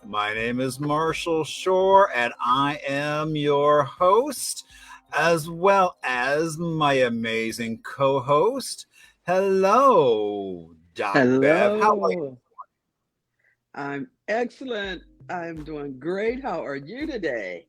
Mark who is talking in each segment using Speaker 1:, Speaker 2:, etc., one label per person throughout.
Speaker 1: My name is Marshall Shore, and I am your host, as well as my amazing co-host. Hello, Bev. How are you?
Speaker 2: Hello. I'm excellent. I'm doing great. How are you today?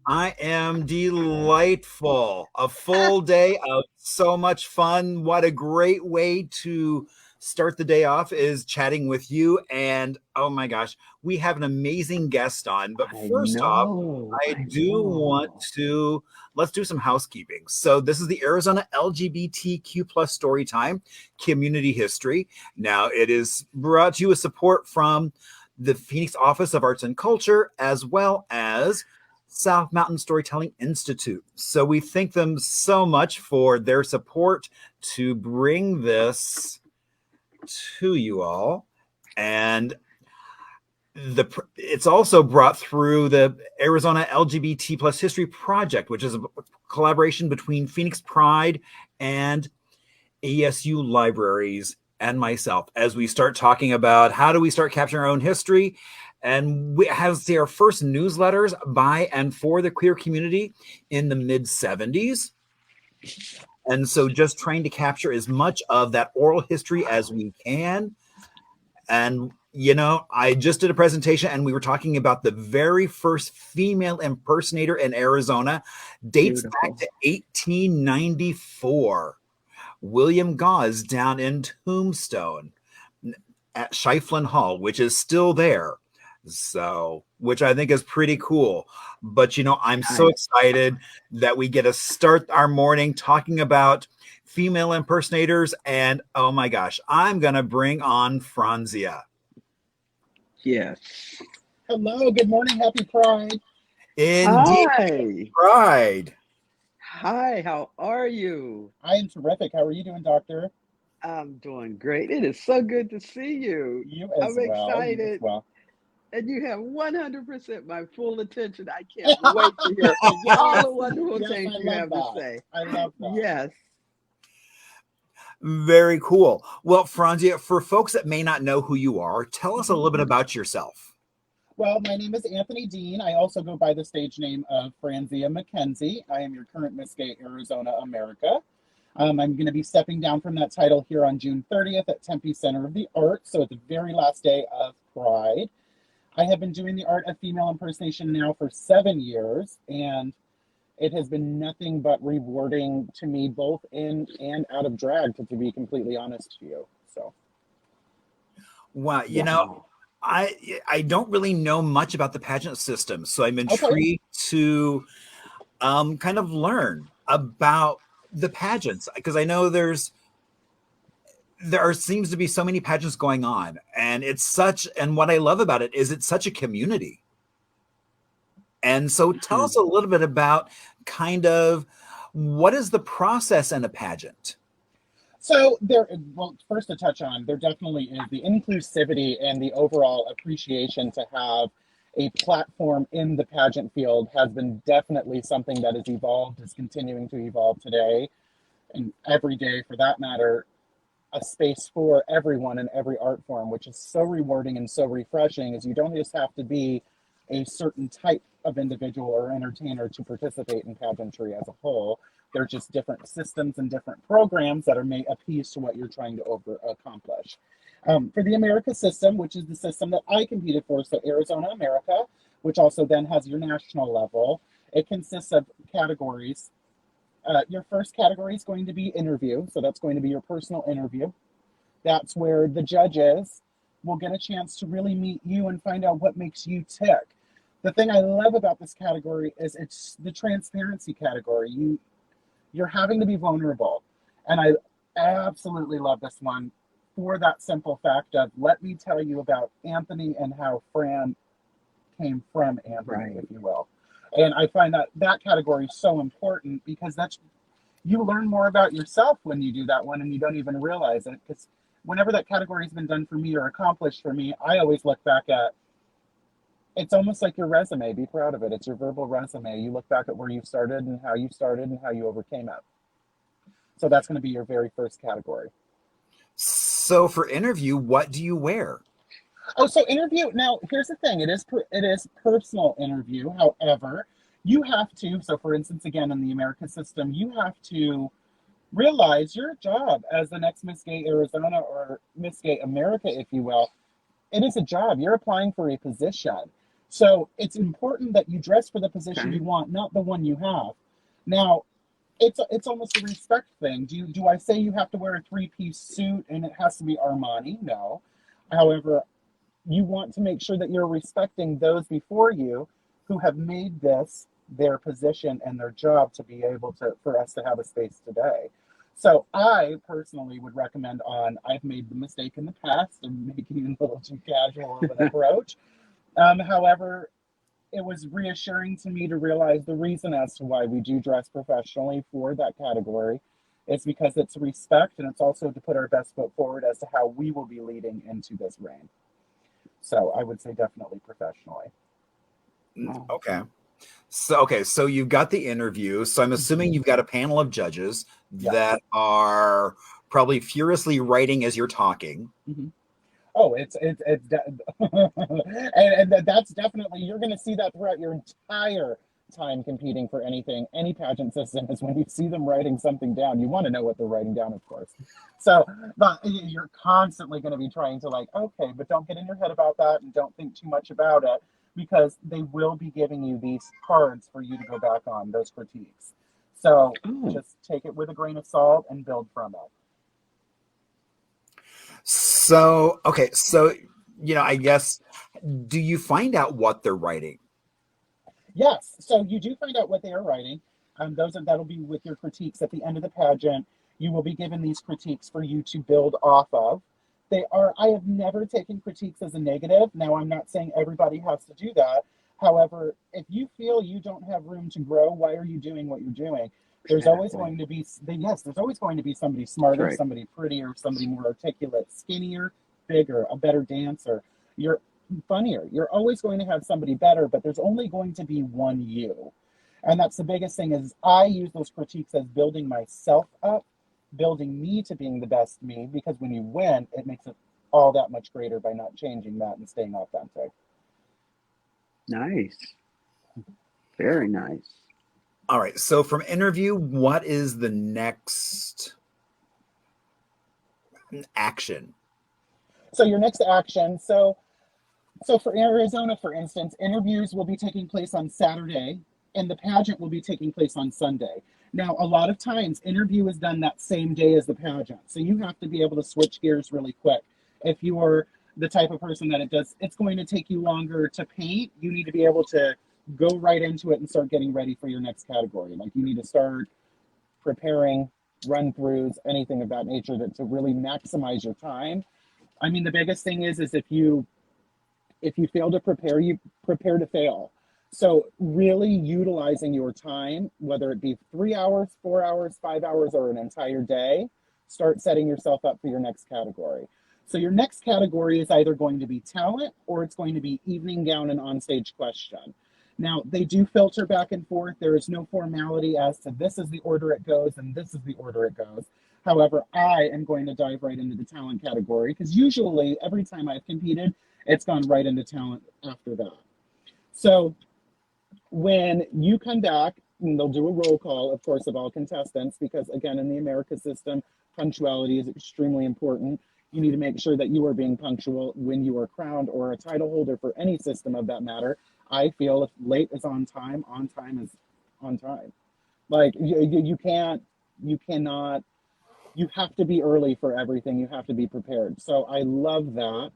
Speaker 1: I am delightful. A full day of so much fun. What a great way to start the day off is chatting with you. And oh my gosh, we have an amazing guest on. But
Speaker 2: I
Speaker 1: first off,
Speaker 2: know.
Speaker 1: I
Speaker 2: I
Speaker 1: do want
Speaker 2: know.
Speaker 1: to let's do some housekeeping. So this is the Arizona LGBTQ plus story time community history. Now it is brought to you with support from the Phoenix Office of Arts and Culture, as well as South Mountain Storytelling Institute. So we thank them so much for their support to bring this to you all. And it's also brought through the Arizona LGBT plus History Project, which is a collaboration between Phoenix Pride and ASU libraries and myself as we start talking about how do we start capturing our own history. And we have our first newsletters by and for the queer community in the mid 70s. And so just trying to capture as much of that oral history as we can. And, I just did a presentation and we were talking about the very first female impersonator in Arizona, dates back
Speaker 2: Beautiful.
Speaker 1: to 1894. William Gauze down in Tombstone at Shiflin Hall, which is still there. So, which I think is pretty cool. But I'm so
Speaker 2: Nice.
Speaker 1: excited that we get to start our morning talking about female impersonators. And oh my gosh, I'm going to bring on Franzia.
Speaker 2: Yes.
Speaker 3: Hello, good morning, happy Pride.
Speaker 1: Indeed,
Speaker 2: Hi.
Speaker 1: pride.
Speaker 2: Hi. How are you?
Speaker 3: I am terrific. How are you doing, Doctor?
Speaker 2: I'm doing great. It is so good to see you.
Speaker 3: You
Speaker 2: I'm
Speaker 3: as well. You as
Speaker 2: excited.
Speaker 3: well.
Speaker 2: And you have 100% my full attention. I can't wait to hear all
Speaker 3: Yes,
Speaker 2: the wonderful
Speaker 3: yes,
Speaker 2: things
Speaker 3: I
Speaker 2: you
Speaker 3: love
Speaker 2: have to
Speaker 3: that.
Speaker 2: say.
Speaker 3: I love that.
Speaker 2: Yes.
Speaker 1: Very cool. Well, Franzia, for folks that may not know who you are, tell us a
Speaker 3: Mhm.
Speaker 1: little bit about yourself.
Speaker 3: Well, my name is Anthony Dean. I also go by the stage name of Franzia Mckenzie. I am your current Miss Gay Arizona America. I'm going to be stepping down from that title here on June 30th at Tempe Center of the Arts, so at the very last day of Pride. I have been doing the art of female impersonation now for 7 years, and it has been nothing but rewarding to me, both in and out of drag, to be completely honest to you. So,
Speaker 1: Wow,
Speaker 2: Wow.
Speaker 1: I don't really know much about the pageant system, so I'm
Speaker 3: okay.
Speaker 1: intrigued to kind of learn about the pageants because I know there seems to be so many pageants going on, and and what I love about it is it's such a community. And so tell us a little bit about kind of what is the process in a pageant?
Speaker 3: So well, first to touch on, there definitely is the inclusivity and the overall appreciation to have a platform in the pageant field has been definitely something that has evolved, is continuing to evolve today, and every day for that matter, a space for everyone in every art form, which is so rewarding and so refreshing, is you don't just have to be a certain type of individual or entertainer to participate in pageantry as a whole. They're just different systems and different programs that are made appease to what you're trying to accomplish. For the America system, which is the system that I competed for, so Arizona America, which also then has your national level, it consists of categories. Your first category is going to be interview. So that's going to be your personal interview. That's where the judges will get a chance to really meet you and find out what makes you tick. The thing I love about this category is it's the transparency category. You're having to be vulnerable. And I absolutely love this one for that simple fact of let me tell you about Anthony and how Fran came from Anthony, if
Speaker 2: Right.
Speaker 3: you will. And I find that that category is so important because that's you learn more about yourself when you do that one and you don't even realize it. Because whenever that category has been done for me or accomplished for me, I always look back at it's almost like your resume. Be proud of it. It's your verbal resume. You look back at where you started and how you overcame it. So that's going to be your very first category.
Speaker 1: So for interview, what do you wear?
Speaker 3: Oh, so interview. Now, here's the thing. It is personal interview. However, you have to. So, for instance, again in the America system, you have to realize your job as the next Miss Gay Arizona or Miss Gay America, if you will. It is a job. You're applying for a position. So it's important that you dress for the position you want, not the one you have. Now, it's almost a respect thing. Do I say you have to wear a three-piece suit and it has to be Armani? No. However, you want to make sure that you're respecting those before you who have made this their position and their job to be able to for us to have a space today. So I personally would recommend I've made the mistake in the past of making it a little too casual of an approach. However, it was reassuring to me to realize the reason as to why we do dress professionally for that category is because it's respect, and it's also to put our best foot forward as to how we will be leading into this reign. So I would say definitely professionally.
Speaker 1: Okay. So you've got the interview. So I'm assuming you've got a panel of judges that are probably furiously writing as you're talking.
Speaker 3: Mm-hmm. Oh, and that's definitely, you're going to see that throughout your entire time competing for any pageant system, is when you see them writing something down. You want to know what they're writing down, of course. So, but you're constantly going to be trying to okay, but don't get in your head about that and don't think too much about it, because they will be giving you these cards for you to go back on, those critiques. So just take it with a grain of salt and build from it.
Speaker 1: So, okay. So, I guess, do you find out what they're writing?
Speaker 3: Yes. So you do find out what they are writing. That'll be with your critiques at the end of the pageant. You will be given these critiques for you to build off of. I have never taken critiques as a negative. Now, I'm not saying everybody has to do that. However, if you feel you don't have room to grow, why are you doing what you're doing? There's always going to be, there's always going to be somebody smarter, somebody prettier, somebody more articulate, skinnier, bigger, a better dancer. You're funnier. You're always going to have somebody better, but there's only going to be one you. And that's the biggest thing, is I use those critiques as building myself up, building me to being the best me, because when you win, it makes it all that much greater by not changing that and staying authentic.
Speaker 2: Nice. Very nice.
Speaker 1: All right. So from interview, what is the next action?
Speaker 3: So your next action, so for Arizona, for instance, interviews will be taking place on Saturday and the pageant will be taking place on Sunday. Now, a lot of times interview is done that same day as the pageant. So you have to be able to switch gears really quick. If you are the type of person that it's going to take you longer to paint, you need to be able to go right into it and start getting ready for your next category. Like, you need to start preparing run-throughs, anything of that nature, to really maximize your time. I mean, the biggest thing is if you fail to prepare, you prepare to fail. So really utilizing your time, whether it be 3 hours, 4 hours, 5 hours, or an entire day, start setting yourself up for your next category. So your next category is either going to be talent or it's going to be evening gown and onstage question. Now, they do filter back and forth. There is no formality as to this is the order it goes and this is the order it goes. However, I am going to dive right into the talent category, because usually every time I've competed, it's gone right into talent after that. So when you come back, and they'll do a roll call, of course, of all contestants, because again, in the America system, punctuality is extremely important. You need to make sure that you are being punctual when you are crowned or a title holder for any system of that matter. I feel if late is on time is on time. Like, you cannot, you have to be early for everything. You have to be prepared. So I love that.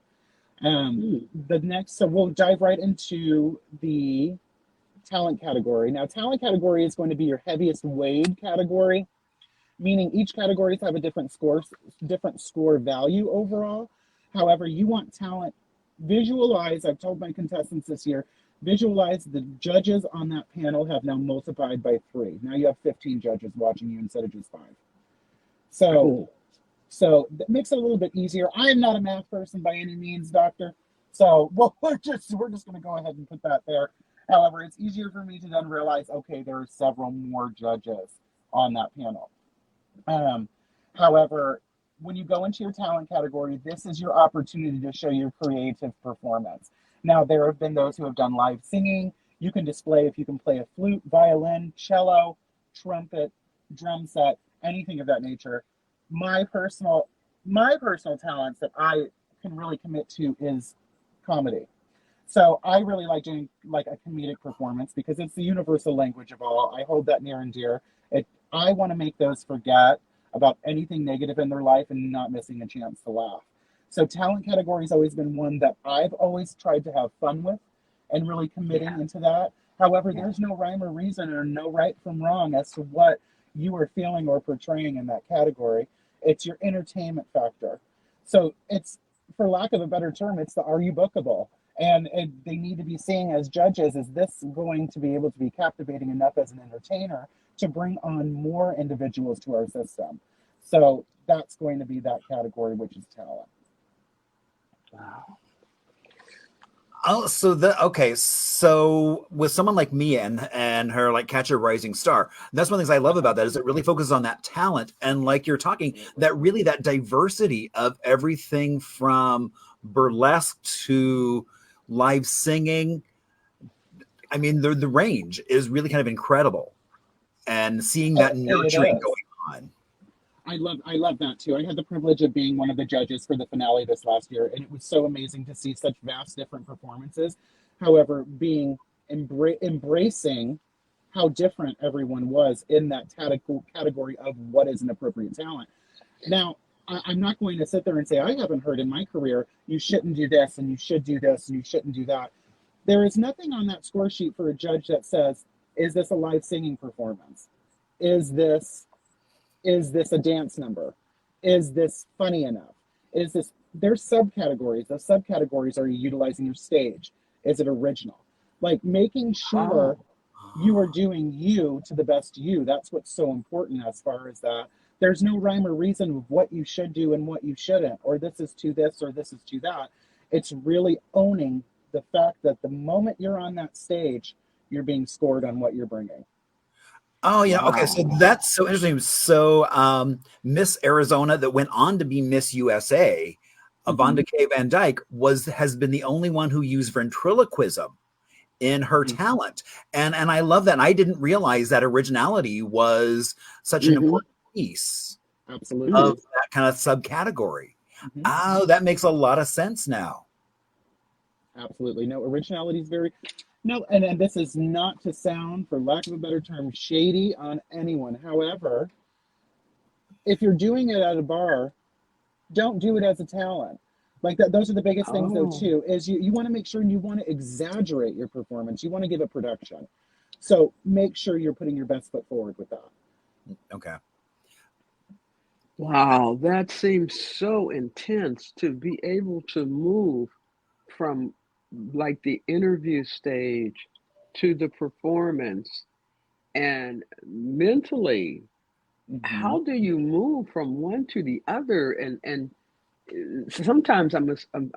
Speaker 3: So we'll dive right into the talent category. Now, talent category is going to be your heaviest weighed category, meaning each categories have a different score value overall. However, you want talent, visualize, I've told my contestants this year, visualize the judges on that panel have now multiplied by 3. Now you have 15 judges watching you instead of just 5. So that makes it a little bit easier. I am not a math person by any means, doctor. So we're just going to go ahead and put that there. However, it's easier for me to then realize, okay, there are several more judges on that panel. However, when you go into your talent category, this is your opportunity to show your creative performance. Now, there have been those who have done live singing. You can display if you can play a flute, violin, cello, trumpet, drum set, anything of that nature. My personal talents that I can really commit to is comedy. So I really like doing like a comedic performance because it's the universal language of all. I hold that near and dear. I want to make those forget about anything negative in their life and not missing a chance to laugh. So talent category has always been one that I've always tried to have fun with and really committing into that. However, there's no rhyme or reason or no right from wrong as to what you are feeling or portraying in that category. It's your entertainment factor. So it's, for lack of a better term, it's the are you bookable? And they need to be seeing as judges, is this going to be able to be captivating enough as an entertainer to bring on more individuals to our system? So that's going to be that category, which is talent.
Speaker 2: Wow.
Speaker 1: Oh, so with someone like me and her like Catch a Rising Star, that's one of the things I love about that is it really focuses on that talent and like you're talking that diversity of everything from burlesque to live singing. I mean, the range is really kind of incredible, and seeing that nurturing going on.
Speaker 3: I love that too. I had the privilege of being one of the judges for the finale this last year, and it was so amazing to see such vast different performances. However, being embracing how different everyone was in that category of what is an appropriate talent. Now, I'm not going to sit there and say I haven't heard in my career you shouldn't do this and you should do this and you shouldn't do that. There is nothing on that score sheet for a judge that says, is this a live singing performance? Is this a dance number? Is this funny enough? There's subcategories. Those subcategories are you utilizing your stage? Is it original? Like making sure you are doing you to the best you. That's what's so important as far as that. There's no rhyme or reason of what you should do and what you shouldn't, or this is to this or this is to that. It's really owning the fact that the moment you're on that stage, you're being scored on what you're bringing.
Speaker 1: Oh yeah, okay. So that's so interesting. So Miss Arizona that went on to be Miss USA, Avonda K. Van Dyke has been the only one who used ventriloquism in her talent. And I love that. And I didn't realize that originality was such an important piece of that kind of subcategory. Oh, that makes a lot of sense now.
Speaker 3: Absolutely. No, originality is very... No, and this is not to sound, for lack of a better term, shady on anyone. However, if you're doing it at a bar, don't do it as a talent. Like that, those are the biggest things though too, is you want to make sure and you want to exaggerate your performance. You want to give it production. So make sure you're putting your best foot forward with that.
Speaker 1: Okay.
Speaker 2: Wow, that seems so intense to be able to move from like the interview stage to the performance, and mentally how do you move from one to the other? And sometimes I'm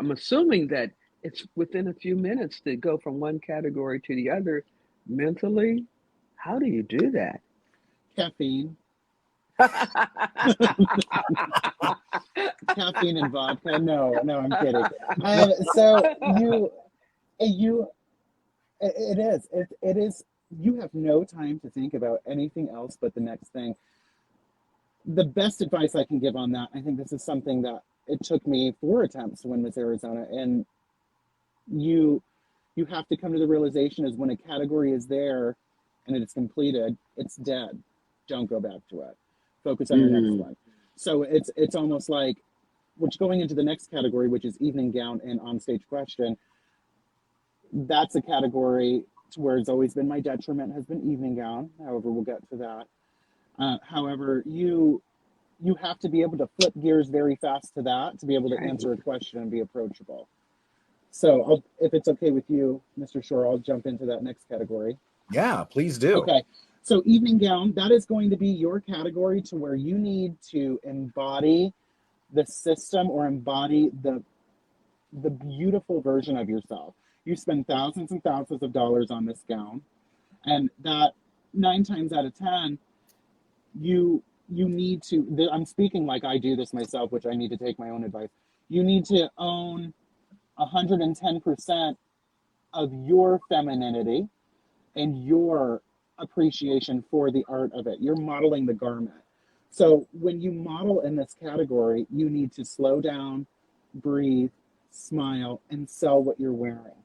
Speaker 2: assuming that it's within a few minutes to go from one category to the other. Mentally, how do you do that?
Speaker 3: Caffeine. Caffeine and vodka. No, I'm kidding. So it is, you have no time to think about anything else but the next thing. The best advice I can give on that, I think this is something that it took me 4 attempts to win Miss Arizona, and you have to come to the realization is when a category is there and it's completed, it's dead. Don't go back to it. Focus on the next one. So it's almost like, which going into the next category, which is evening gown and onstage question, that's a category to where it's always been my detriment has been evening gown. However, we'll get to that. However, you have to be able to flip gears very fast to that to be able to answer a question and be approachable. So if it's okay with you, Mr. Shore, I'll jump into that next category.
Speaker 1: Yeah, please do.
Speaker 3: Okay. So evening gown, that is going to be your category to where you need to embody the system or embody the beautiful version of yourself. You spend thousands and thousands of dollars on this gown, and that 9 times out of 10, you you need to, I'm speaking like I do this myself, which I need to take my own advice. You need to own 110% of your femininity and your appreciation for the art of it. You're modeling the garment. So when you model in this category, you need to slow down, breathe, smile, and sell what you're wearing.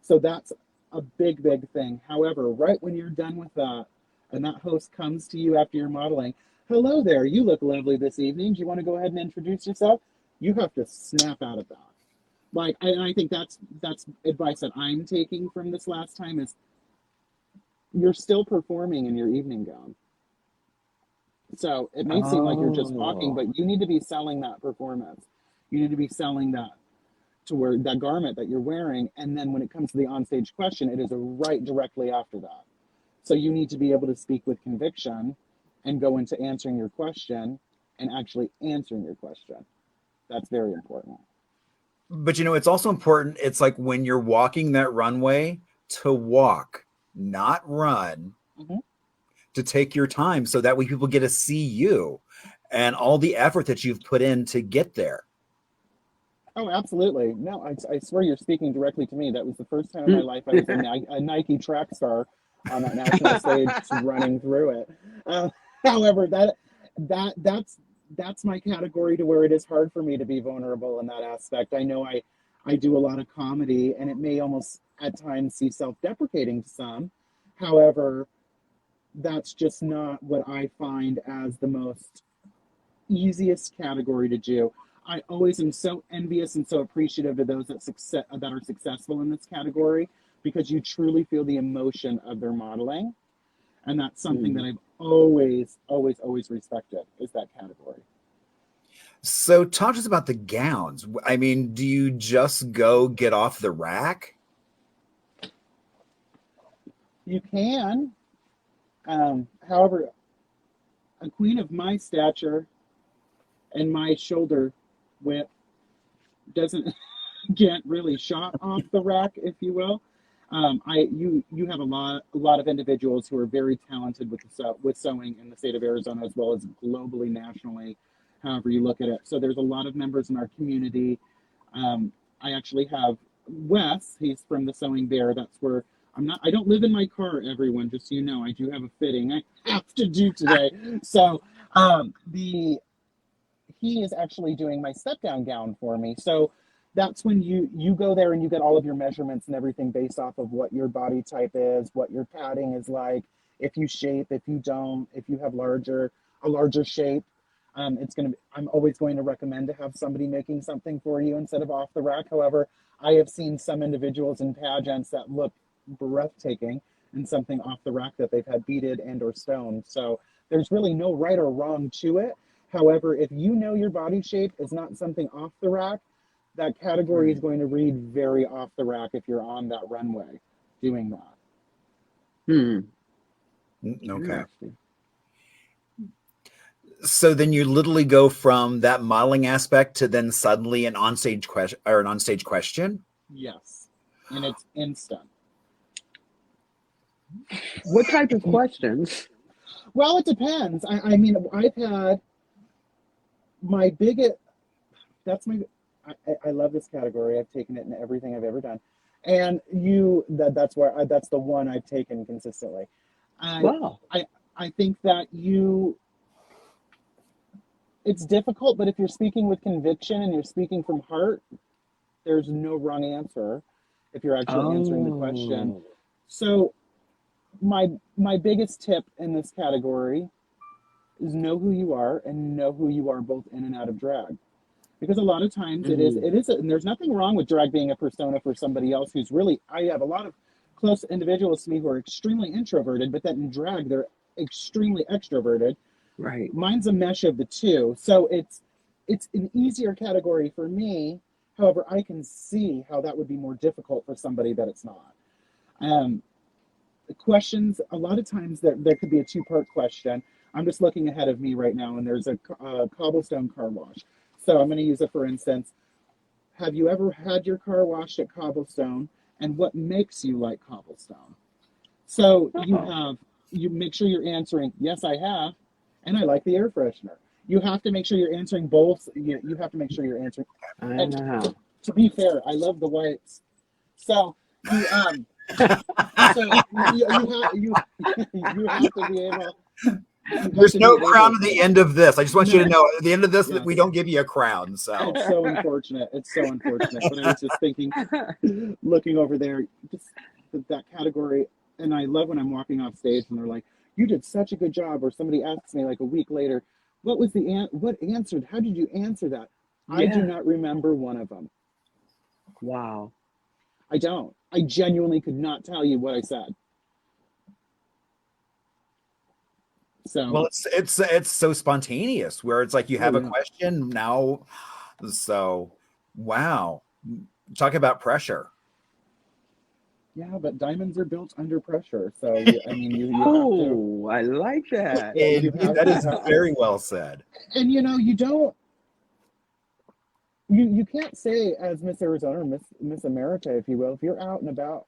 Speaker 3: So that's a big, big thing. However, right when you're done with that, and that host comes to you after you're modeling, hello there, you look lovely this evening. Do you want to go ahead and introduce yourself? You have to snap out of that. Like, and I think that's advice that I'm taking from this last time is you're still performing in your evening gown. So it may seem like you're just talking, but you need to be selling that performance. You need to be selling that to where that garment that you're wearing. And then when it comes to the onstage question, it is right directly after that. So you need to be able to speak with conviction and go into answering your question and actually answering your question. That's very important.
Speaker 1: But it's also important. It's like when you're walking that runway, to walk, not run, to take your time so that way people get to see you and all the effort that you've put in to get there.
Speaker 3: Oh, absolutely. No, I swear you're speaking directly to me. That was the first time in my life I was a Nike track star on that national stage running through it. However, that's my category to where it is hard for me to be vulnerable in that aspect. I know I do a lot of comedy, and it may almost at times seem self-deprecating to some. However, that's just not what I find as the most easiest category to do. I always am so envious and so appreciative of those that are successful in this category, because you truly feel the emotion of their modeling. And that's something that I've always, always, always respected, is that category.
Speaker 1: So talk to us about the gowns. I mean, do you just go get off the rack?
Speaker 3: You can. However, a queen of my stature and my shoulder width doesn't get really shot off the rack, if you will. You have a lot of individuals who are very talented with sewing in the state of Arizona, as well as globally, nationally, however you look at it. So there's a lot of members in our community. I actually have Wes. He's from the Sewing Bear. That's where I don't live in my car, everyone, just so you know. I do have a fitting I have to do today. So he is actually doing my step-down gown for me. So that's when you go there and you get all of your measurements and everything based off of what your body type is, what your padding is like, if you shape, if you don't, if you have a larger shape. I'm always going to recommend to have somebody making something for you instead of off the rack. However, I have seen some individuals in pageants that look breathtaking in something off the rack that they've had beaded and or stoned. So there's really no right or wrong to it. However, if you know your body shape is not something off the rack, that category is going to read very off the rack if you're on that runway doing that.
Speaker 1: Okay. So then you literally go from that modeling aspect to then suddenly an onstage question?
Speaker 3: Yes. And it's instant.
Speaker 2: What type of questions?
Speaker 3: Well, it depends. I mean, I've had my biggest, I love this category. I've taken it in everything I've ever done. And that's the one I've taken consistently.
Speaker 2: Wow.
Speaker 3: I think that it's difficult, but if you're speaking with conviction and you're speaking from heart, there's no wrong answer if you're actually answering the question. So my biggest tip in this category is know who you are and know who you are both in and out of drag. Because a lot of times it is, and there's nothing wrong with drag being a persona for somebody else who's really, I have a lot of close individuals to me who are extremely introverted, but then in drag, they're extremely extroverted.
Speaker 2: Right.
Speaker 3: Mine's a mesh of the two. So it's an easier category for me. However, I can see how that would be more difficult for somebody that it's not. The questions, a lot of times there could be a two-part question. I'm just looking ahead of me right now, and there's a cobblestone car wash. So I'm going to use it for instance. Have you ever had your car washed at cobblestone, and what makes you like cobblestone? So you make sure you're answering, yes, I have. and I like the air freshener. You have to make sure you're answering both. You have to make sure you're answering. And to be fair, I love the whites. So you so you have to be able.
Speaker 1: There's no crown at the end of this. I just want you to know at the end of this that
Speaker 3: Yes.
Speaker 1: we don't give you a crown. So
Speaker 3: It's so unfortunate. It's so unfortunate. But I was just thinking, looking over there, just that category, and I love when I'm walking off stage and they're like, "You did such a good job," or somebody asks me like a week later, "What was what answered? How did you answer that?" I do not remember one of them.
Speaker 2: Wow.
Speaker 3: I don't. I genuinely could not tell you what I said. So
Speaker 1: well, it's so spontaneous where it's like you have a question now. So wow, talk about pressure.
Speaker 3: yeah, but diamonds are built under pressure. So I mean, you have to.
Speaker 2: I like that.
Speaker 1: That is very well said.
Speaker 3: And you don't. You can't say as Miss Arizona or Miss America, if you will, if you're out and about.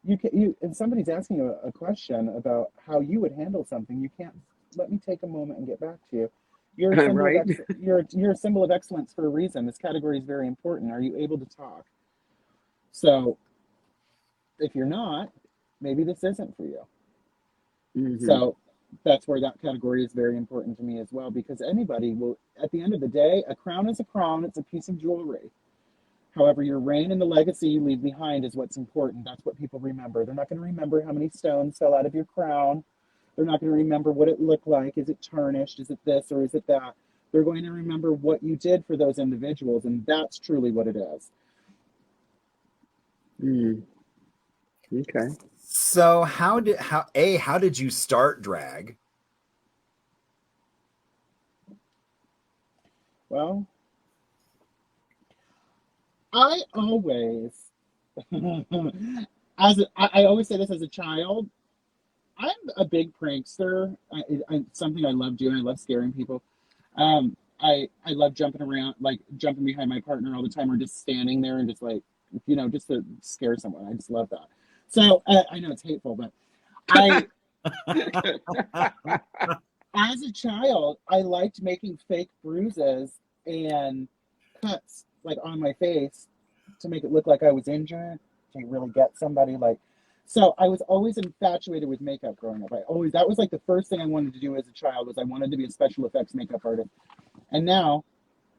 Speaker 3: And somebody's asking you a question about how you would handle something. You can't let me take a moment and get back to you. You're a symbol
Speaker 2: Right.
Speaker 3: you're a symbol of excellence for a reason. This category is very important. Are you able to talk? So if you're not, maybe this isn't for you.
Speaker 2: Mhm.
Speaker 3: So that's where that category is very important to me as well, because anybody will, at the end of the day, a crown is a crown. It's a piece of jewelry. However, your reign and the legacy you leave behind is what's important. That's what people remember. They're not going to remember how many stones fell out of your crown. They're not going to remember what it looked like. Is it tarnished? Is it this or is it that? They're going to remember what you did for those individuals, and that's truly what it is.
Speaker 2: Okay.
Speaker 1: So how did you start drag?
Speaker 3: Well, I always, I always say this as a child, I'm a big prankster. Something I love doing. I love scaring people. I love jumping around, like jumping behind my partner all the time, or just standing there and just like, just to scare someone. I just love that. So I know it's hateful, but as a child, I liked making fake bruises and cuts like on my face to make it look like I was injured, to really get somebody like. So I was always infatuated with makeup growing up. That was like the first thing I wanted to do as a child, was I wanted to be a special effects makeup artist. And now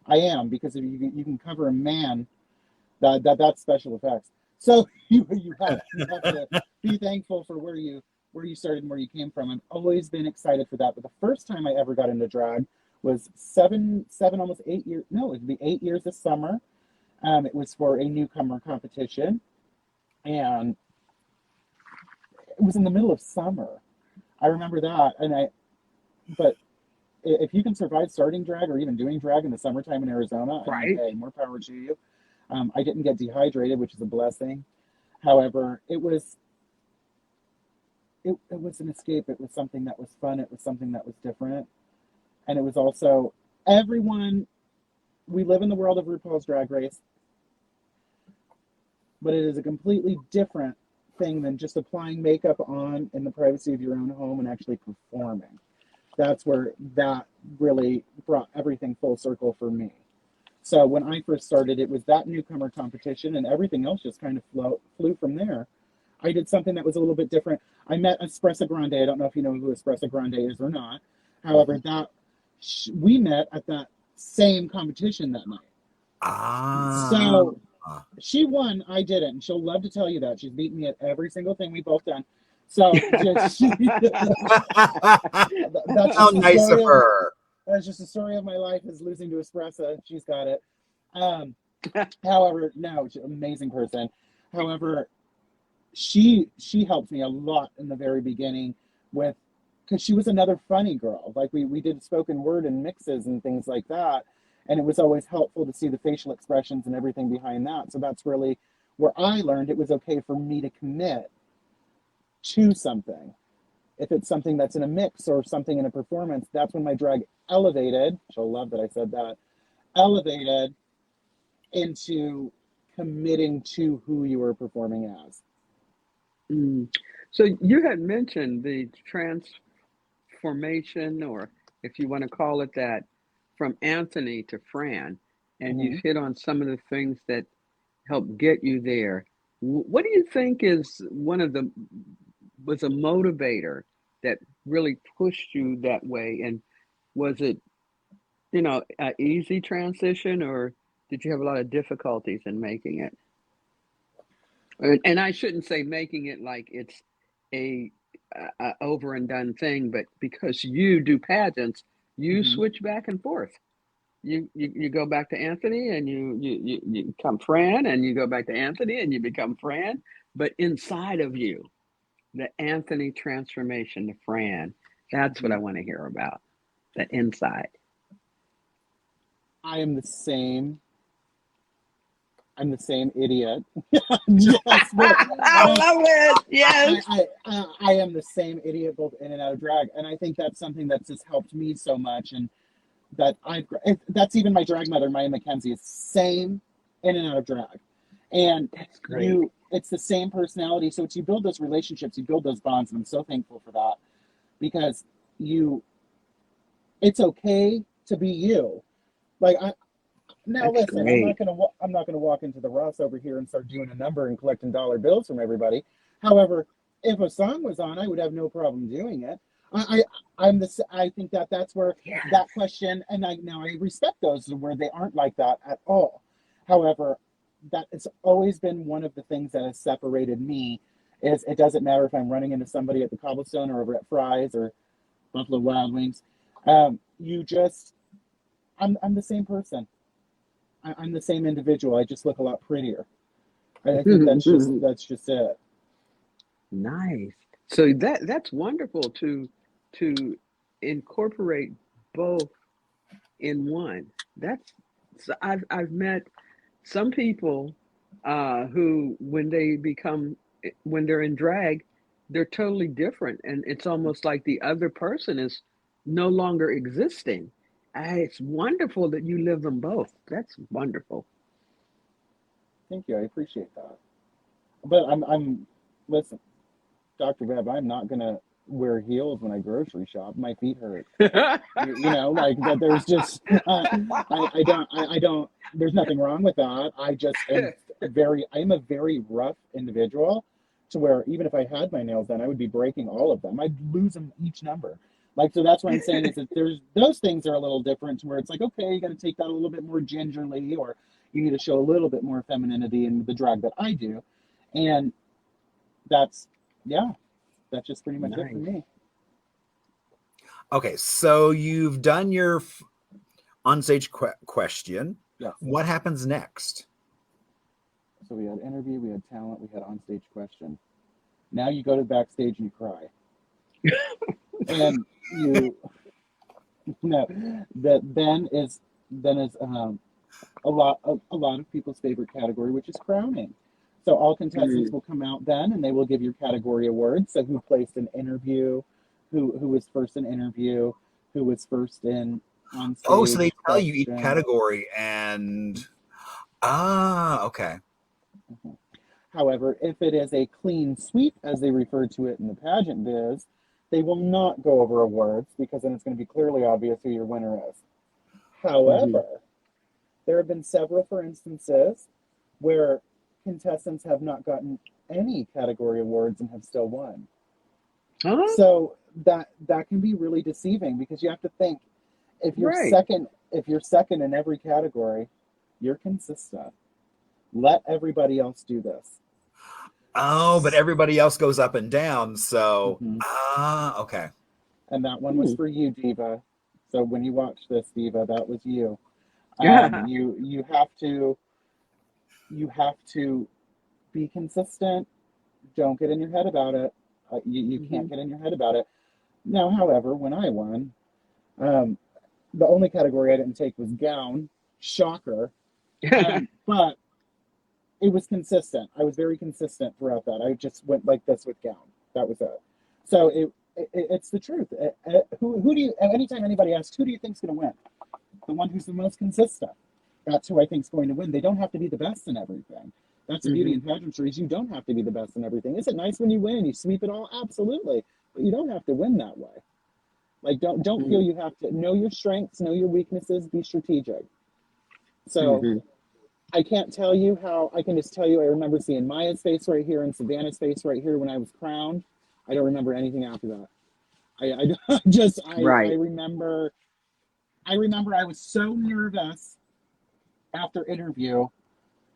Speaker 3: I am, because if you can cover a man, that's special effects. So you have to be thankful for where you started and where you came from. I've always been excited for that. But the first time I ever got into drag was almost 8 years. No, it'd be 8 years this summer. It was for a newcomer competition, and it was in the middle of summer. I remember that, but if you can survive starting drag or even doing drag in the summertime in Arizona,
Speaker 2: Right.
Speaker 3: Hey, more power to you. I didn't get dehydrated, which is a blessing. However, it was an escape. It was something that was fun. It was something that was different. And it was also we live in the world of RuPaul's Drag Race, but it is a completely different thing than just applying makeup on in the privacy of your own home and actually performing. That's where that really brought everything full circle for me. So when I first started, it was that newcomer competition, and everything else just kind of flew from there. I did something that was a little bit different. I met Espresso Grande. I don't know if you know who Espresso Grande is or not. However, we met at that same competition that night. So she won, I didn't. And she'll love to tell you that. She's beaten me at every single thing we've both done. So that's
Speaker 1: how nice of her.
Speaker 3: That's just the story of my life, is losing to Espresso. She's got it. However, no, she's an amazing person. However, she helped me a lot in the very beginning because she was another funny girl. Like we did spoken word and mixes and things like that. And it was always helpful to see the facial expressions and everything behind that. So that's really where I learned it was okay for me to commit to something. If it's something that's in a mix or something in a performance, that's when my drag elevated. She'll love that I said that. Elevated into committing to who you were performing as.
Speaker 2: So you had mentioned the transformation or if you want to call it that, from Anthony to Fran, and
Speaker 3: Hmm.
Speaker 2: you've hit on some of the things that help get you there. What do you think is one of the was a motivator that really pushed you that way? And was it, an easy transition, or did you have a lot of difficulties in making it? And I shouldn't say making it like it's a, a over and done thing, but because you do pageants, you
Speaker 3: Hmm.
Speaker 2: switch back and forth. You go back to Anthony, and you become Fran, and you go back to Anthony and you become Fran. But inside of you, the Anthony transformation to Fran, that's what
Speaker 3: Hmm.
Speaker 2: I want to hear about. That inside.
Speaker 3: I am the same. I'm the same idiot. Yes, but
Speaker 2: I love it. Yes.
Speaker 3: I am the same idiot both in and out of drag, and I think that's something that's just helped me so much, and that's even my drag mother, Maya Mckenzie, is same in and out of drag, and
Speaker 2: That's great.
Speaker 3: it's the same personality. So it's you build those relationships, you build those bonds, and I'm so thankful for that because you, it's okay to be you. Like now,
Speaker 2: That's
Speaker 3: listen,
Speaker 2: great.
Speaker 3: I'm not gonna walk into the Ross over here and start doing a number and collecting dollar bills from everybody. However, if a song was on, I would have no problem doing it. I think that's where
Speaker 2: Yes.
Speaker 3: that question, and I respect those where they aren't like that at all. However, that it's always been one of the things that has separated me. Is it doesn't matter if I'm running into somebody at the Cobblestone or over at Fry's or Buffalo Wild Wings. You just I'm the same person. I'm the same individual. I just look a lot prettier. I think that's just it.
Speaker 2: Nice. So that's wonderful to incorporate both in one. That's so I've met some people who when they're in drag, they're totally different, and it's almost like the other person is no longer existing. It's wonderful that you live them both. That's wonderful.
Speaker 3: Thank you. I appreciate that. But I'm listen, Dr. Bev, I'm not gonna wear heels when I grocery shop. My feet hurt. Like that. There's just I don't. There's nothing wrong with that. I just am I'm a very rough individual, to where even if I had my nails done, I would be breaking all of them. I'd lose them each number. Like so, that's what I'm saying is that there's those things are a little different, to where it's like, okay, you got to take that a little bit more gingerly, or you need to show a little bit more femininity in the drag that I do, and that's yeah, that's just pretty much it for
Speaker 2: Nice.
Speaker 3: me.
Speaker 1: Okay, so you've done your onstage question.
Speaker 3: Yes.
Speaker 1: What happens next?
Speaker 3: So we had interview, we had talent, we had onstage question. Now you go to backstage and you cry. And you no, that then is a lot of people's favorite category, which is crowning. So all contestants
Speaker 2: Mm.
Speaker 3: will come out then, and they will give your category awards. So who placed an interview, who was first in interview, who was first in on
Speaker 1: Oh, so they
Speaker 3: stage
Speaker 1: tell you each
Speaker 3: question.
Speaker 1: category and okay.
Speaker 3: Mhm. However, if it is a clean sweep, as they refer to it in the pageant biz, they will not go over awards, because then it's going to be clearly obvious who your winner is.
Speaker 2: Hmm.
Speaker 3: However, there have been several, for instances, where contestants have not gotten any category awards and have still won.
Speaker 2: Huh?
Speaker 3: So that can be really deceiving, because you have to think, if you're
Speaker 2: Right.
Speaker 3: second if you're second in every category, you're consistent. Let everybody else do this.
Speaker 1: Oh, but everybody else goes up and down. So
Speaker 3: Hmm.
Speaker 1: okay.
Speaker 3: And that one was
Speaker 2: Hmm.
Speaker 3: for you, Diva. So when you watch this, Diva, that was you.
Speaker 2: Yeah.
Speaker 3: You have to be consistent. Don't get in your head about it. You
Speaker 2: Hmm.
Speaker 3: can't get in your head about it. Now, however, when I won, um, the only category I didn't take was gown. Shocker. But it was consistent. I was very consistent throughout that. I just went like this with gown. That was it. So it's the truth. Who do you? Anytime anybody asks, who do you think's going to win? The one who's the most consistent. That's who I think's going to win. They don't have to be the best in everything. That's the beauty
Speaker 2: Hmm.
Speaker 3: in pageantry, is you don't have to be the best in everything. Is it nice when you win and you sweep it all? Absolutely. But you don't have to win that way. Like, don't feel you have to know your strengths, know your weaknesses, be strategic. So I can't tell you how, I can just tell you, I remember seeing Maya's face right here and Savannah's face right here when I was crowned. I don't remember anything after that. I remember I was so nervous after interview,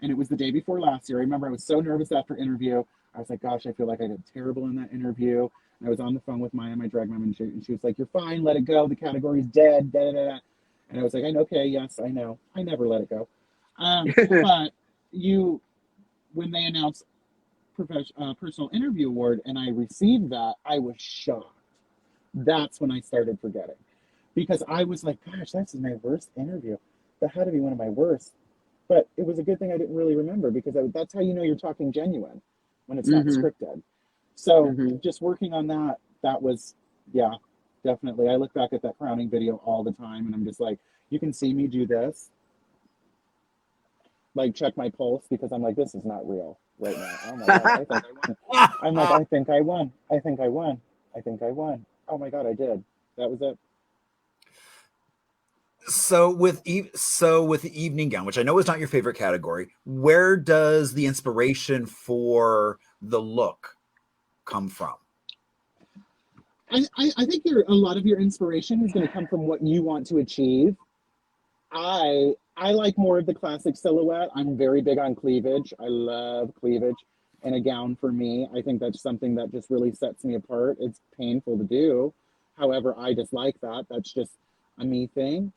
Speaker 3: and it was the day before last year. I remember I was so nervous after interview. I was like, gosh, I feel like I did terrible in that interview. And I was on the phone with Maya, my drag mom, and she was like, you're fine, let it go. The category's dead, da da da. And I was like, okay, yes, I know. I never let it go. But when they announced personal interview award and I received that, I was shocked. That's when I started forgetting, because I was like, gosh, that's my worst interview. That had to be one of my worst. But it was a good thing I didn't really remember, because that's how you know you're talking genuine, when it's not scripted. So just working on that was, yeah, definitely. I look back at that crowning video all the time, and I'm just like, you can see me do this, like check my pulse, because I'm like, this is not real right now. Oh my God, I think I won. I'm like, I think I won. I think I won. I think I won. Oh my God, I did. That was it.
Speaker 1: So with the evening gown, which I know is not your favorite category, where does the inspiration for the look come from?
Speaker 3: I think a lot of your inspiration is going to come from what you want to achieve. I like more of the classic silhouette. I'm very big on cleavage. I love cleavage in a gown. For me, I think that's something that just really sets me apart. It's painful to do. However, I just like that. That's just a me thing.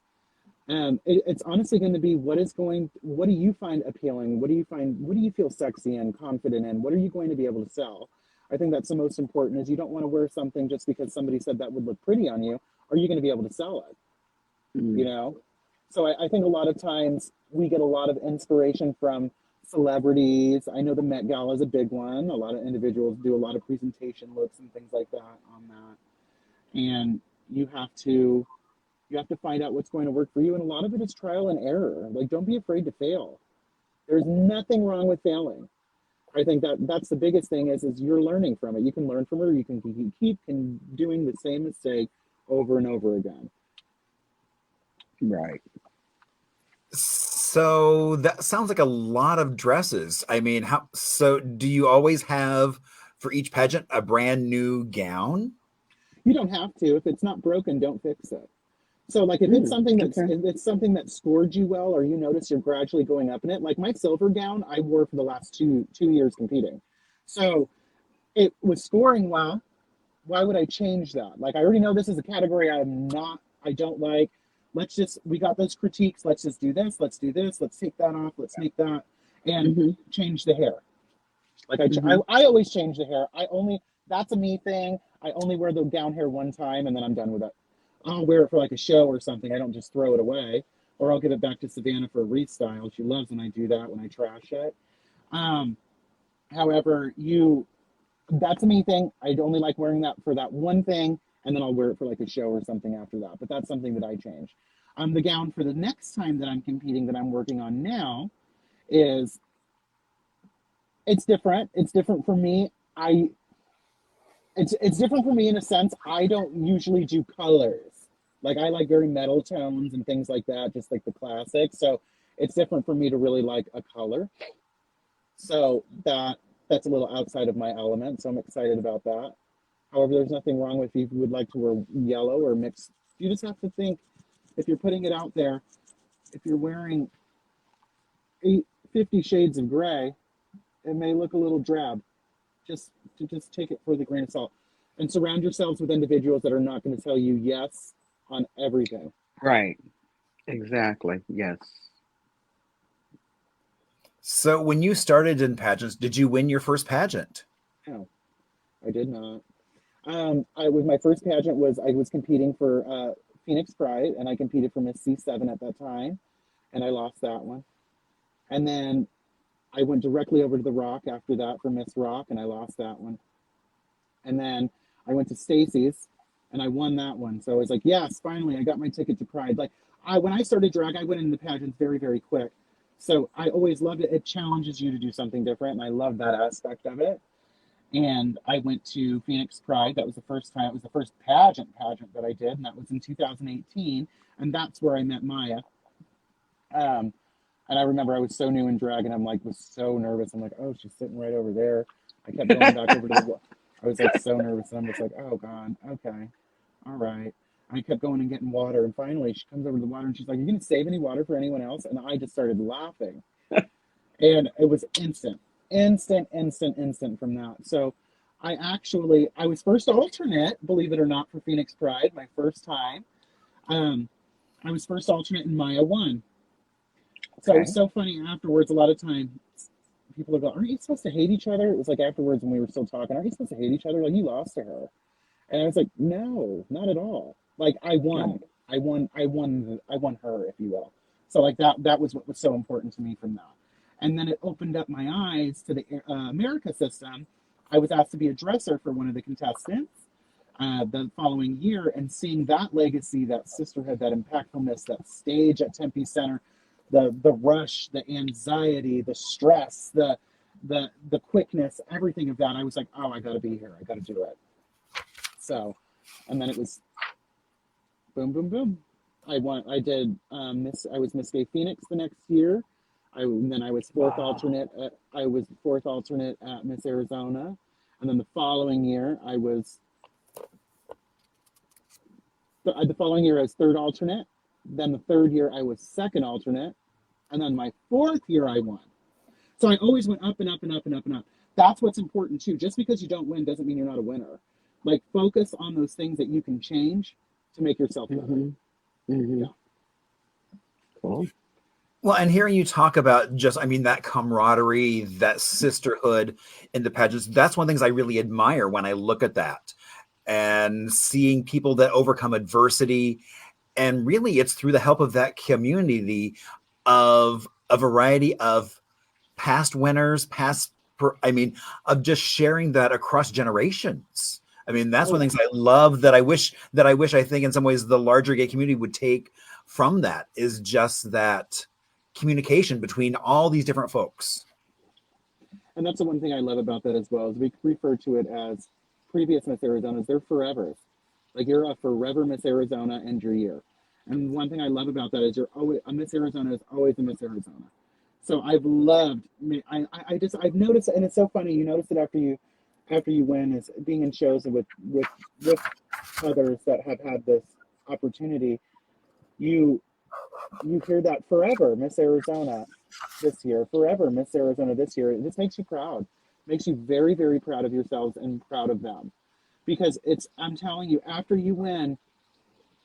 Speaker 3: It's honestly going to be what do you find appealing? What do you feel sexy and confident in? What are you going to be able to sell? I think that's the most important, is you don't want to wear something just because somebody said that would look pretty on you. Are you going to be able to sell it? You know? So I think a lot of times we get a lot of inspiration from celebrities. I know the Met Gala is a big one. A lot of individuals do a lot of presentation looks and things like that on that. And you have to find out what's going to work for you. And a lot of it is trial and error. Like, don't be afraid to fail. There's nothing wrong with failing. I think that's the biggest thing is you're learning from it. You can learn from it, or you can keep doing the same mistake over and over again.
Speaker 2: Right.
Speaker 1: So that sounds like a lot of dresses. I mean, so do you always have, for each pageant, a brand new gown?
Speaker 3: You don't have to. If it's not broken, don't fix it. So like if it's something that scored you well, or you notice you're gradually going up in it, like my silver gown I wore for the last two years competing. So it was scoring well. Why would I change that? Like, I already know this is a category I don't like. We got those critiques. Let's just do this. Let's do this. Let's take that off. Let's make that, and change the hair. Like I always change the hair. That's a me thing. I only wear the gown hair one time, and then I'm done with it. I'll wear it for like a show or something. I don't just throw it away, or I'll give it back to Savannah for a restyle. She loves when I do that, when I trash it. However, that's a me thing. I only like wearing that for that one thing, and then I'll wear it for like a show or something after that. But that's something that I change. The gown for the next time that I'm competing, that I'm working on now, it's different. It's different for me. It's different for me in a sense. I don't usually do colors. Like, I like very metal tones and things like that, just like the classics. So it's different for me to really like a color. So that's a little outside of my element. So I'm excited about that. However, there's nothing wrong with if you would like to wear yellow or mixed. You just have to think, if you're putting it out there, if you're wearing 50 shades of gray, it may look a little drab. Just take it for the grain of salt, and surround yourselves with individuals that are not going to tell you yes on everything.
Speaker 2: Right. Exactly. Yes.
Speaker 1: So when you started in pageants, did you win your first pageant?
Speaker 3: No, I did not. My first pageant was I was competing for Phoenix Pride, and I competed for Miss C7 at that time, and I lost that one. And then I went directly over to the Rock after that for Miss Rock, and I lost that one. And then I went to Stacy's, and I won that one. So I was like, yes, finally, I got my ticket to Pride. Like, when I started drag, I went into pageants very, very quick. So I always loved it. It challenges you to do something different, and I love that aspect of it. And I went to Phoenix Pride. That was the first time. It was the first pageant that I did, and that was in 2018. And that's where I met Maya. And I remember I was so new in drag, and was so nervous. I'm like, oh, she's sitting right over there. I kept going back over to the. I was like so nervous, and I'm just like, oh God, okay, all right. And I kept going and getting water, and finally she comes over to the water, and she's like, "You gonna save any water for anyone else?" And I just started laughing, and it was instant from that. So I was first alternate, believe it or not, for Phoenix Pride, my first time. I was first alternate, and Maya won. So it was so funny afterwards. A lot of times people would go, aren't you supposed to hate each other? It was like afterwards when we were still talking, aren't you supposed to hate each other? Like, you lost to her. And I was like, no, not at all. Like, I won. I won her, if you will. So like that was what was so important to me from that. And then it opened up my eyes to the America system. I was asked to be a dresser for one of the contestants the following year, and seeing that legacy, that sisterhood, that impactfulness, that stage at Tempe Center, the rush, the anxiety, the stress, the quickness, everything of that, I was like, oh, I got to be here. I got to do it. So, and then it was boom, boom, boom. I was Miss Gay Phoenix the next year. Then I was fourth alternate. I was fourth alternate at Miss Arizona, and then the following year I was third alternate. Then the third year I was second alternate, and then my fourth year I won. So I always went up and up and up and up and up. That's what's important too. Just because you don't win doesn't mean you're not a winner. Like, focus on those things that you can change to make yourself better.
Speaker 2: Yeah. Cool.
Speaker 1: Well, and hearing you talk about that camaraderie, that sisterhood in the pageants, that's one of the things I really admire when I look at that, and seeing people that overcome adversity. And really, it's through the help of that community of a variety of past winners, of just sharing that across generations. That's one of the things I love, that I wish I think in some ways the larger gay community would take from that, is just that communication between all these different folks.
Speaker 3: And that's the one thing I love about that as well, is we refer to it as previous Miss Arizonas. They're forevers. Like, you're a forever Miss Arizona and your year. And one thing I love about that is a Miss Arizona is always a Miss Arizona. So I've loved, I've noticed, and it's so funny, you notice it after you win, is being in shows with others that have had this opportunity. You hear that forever Miss Arizona this year, forever Miss Arizona this year. This makes you proud, makes you very, very proud of yourselves and proud of them. Because I'm telling you, after you win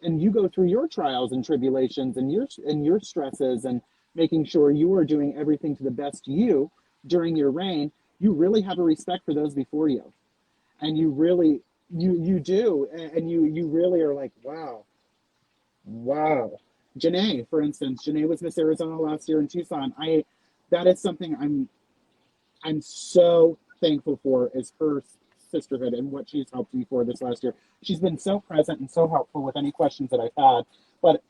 Speaker 3: and you go through your trials and tribulations and your stresses, and making sure you are doing everything to the best you during your reign, you really have a respect for those before you. And you really, you do. And you really are like, wow. Janae, for instance, was Miss Arizona last year in Tucson. That is something I'm so thankful for, is her sisterhood and what she's helped me for this last year. She's been so present and so helpful with any questions that I've had. But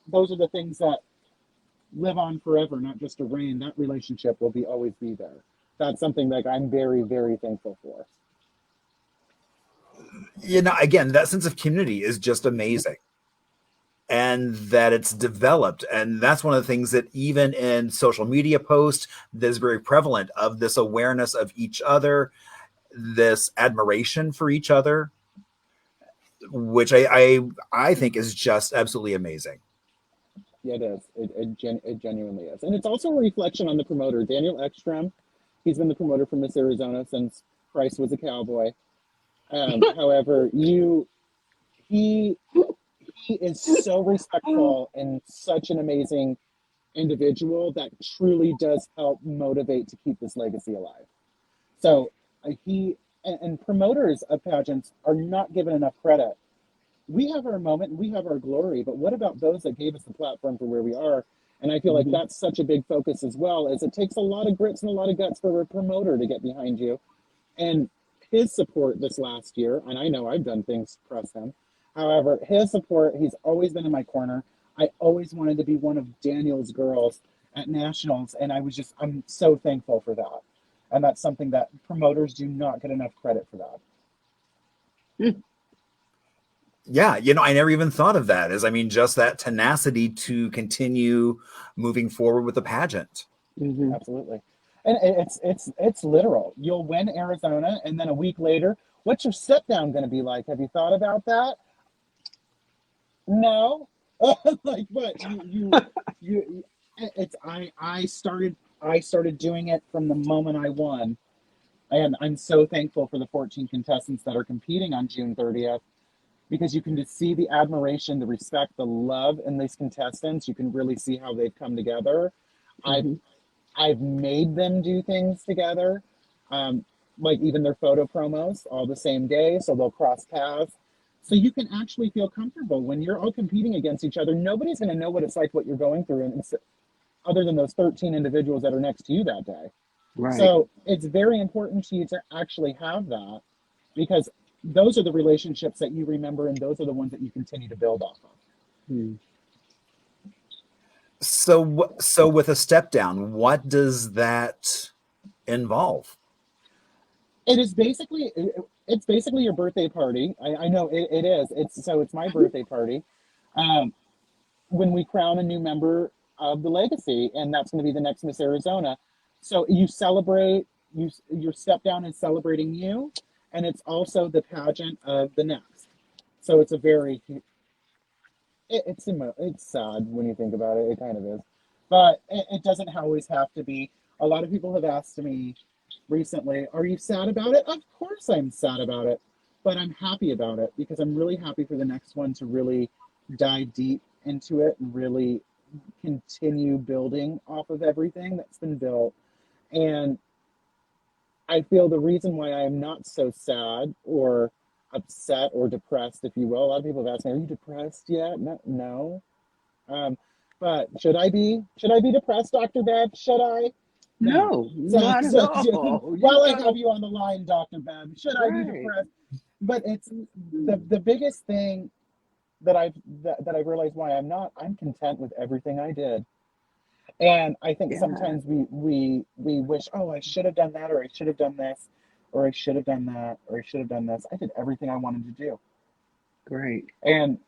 Speaker 3: those are the things that live on forever, not just a reign. That relationship will always be there. That's something that I'm very, very thankful for.
Speaker 1: Again, that sense of community is just amazing. And that it's developed. And that's one of the things that even in social media posts, that's very prevalent, of this awareness of each other, this admiration for each other, which I think is just absolutely amazing.
Speaker 3: Yeah, it is. It genuinely is. And it's also a reflection on the promoter, Daniel Ekstrom. He's been the promoter for Miss Arizona since Christ was a cowboy. However, he is so respectful and such an amazing individual that truly does help motivate to keep this legacy alive. So and promoters of pageants are not given enough credit. We have our moment and we have our glory, but what about those that gave us the platform for where we are? And I feel like that's such a big focus as well, as it takes a lot of grits and a lot of guts for a promoter to get behind you. And his support this last year, and I know I've done things to press him. However, his support, he's always been in my corner. I always wanted to be one of Daniel's girls at nationals, and I'm so thankful for that. And that's something that promoters do not get enough credit for that.
Speaker 1: Yeah, I never even thought of that just that tenacity to continue moving forward with the pageant.
Speaker 2: Mm-hmm.
Speaker 3: Absolutely. And it's literal. You'll win Arizona, and then a week later, what's your step down going to be like? Have you thought about that? No. Like what? I started doing it from the moment I won. And I'm so thankful for the 14 contestants that are competing on June 30th, because you can just see the admiration, the respect, the love in these contestants. You can really see how they've come together.
Speaker 2: Mm-hmm.
Speaker 3: I've made them do things together, like even their photo promos all the same day, so they'll cross paths. So you can actually feel comfortable when you're all competing against each other. Nobody's going to know what it's like, what you're going through, and other than those 13 individuals that are next to you that day.
Speaker 2: Right.
Speaker 3: So it's very important to you to actually have that, because those are the relationships that you remember, and those are the ones that you continue to build off of.
Speaker 2: Mm.
Speaker 1: So with a step down, what does that involve?
Speaker 3: It's basically your birthday party. I know it is. It's my birthday party. When we crown a new member of the legacy, and that's going to be the next Miss Arizona. So you celebrate, your step down is celebrating you, and it's also the pageant of the next. So it's a very, it's sad when you think about it. It kind of is, but it doesn't always have to be. A lot of people have asked me recently, are you sad about it? Of course I'm sad about it, but I'm happy about it, because I'm really happy for the next one to really dive deep into it and really continue building off of everything that's been built. And I feel the reason why I am not so sad or upset or depressed, if you will. A lot of people have asked me, are you depressed yet? No. But should I be depressed, Dr. Bev? Should I?
Speaker 2: No, not at all.
Speaker 3: While I have you on the line, Dr. Bev, should I be
Speaker 2: Right.
Speaker 3: depressed? But it's the biggest thing that I've realized why I'm content with everything I did. And I think
Speaker 2: Yeah.
Speaker 3: sometimes we wish, oh, I should have done that, or I should have done this, or I should have done that, or I should have done this. I did everything I wanted to do.
Speaker 2: Great.
Speaker 3: And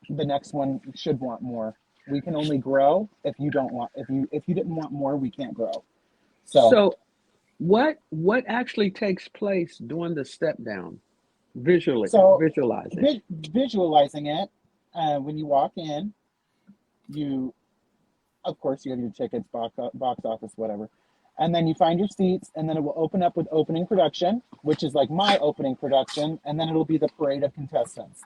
Speaker 3: the next one should want more. We can only grow if you didn't want more, we can't grow.
Speaker 2: So what actually takes place during the step down? Visualizing.
Speaker 3: Visualizing it, when you walk in, of course, you have your tickets, box office, whatever. And then you find your seats, and then it will open up with opening production, which is like my opening production, and then it'll be the parade of contestants.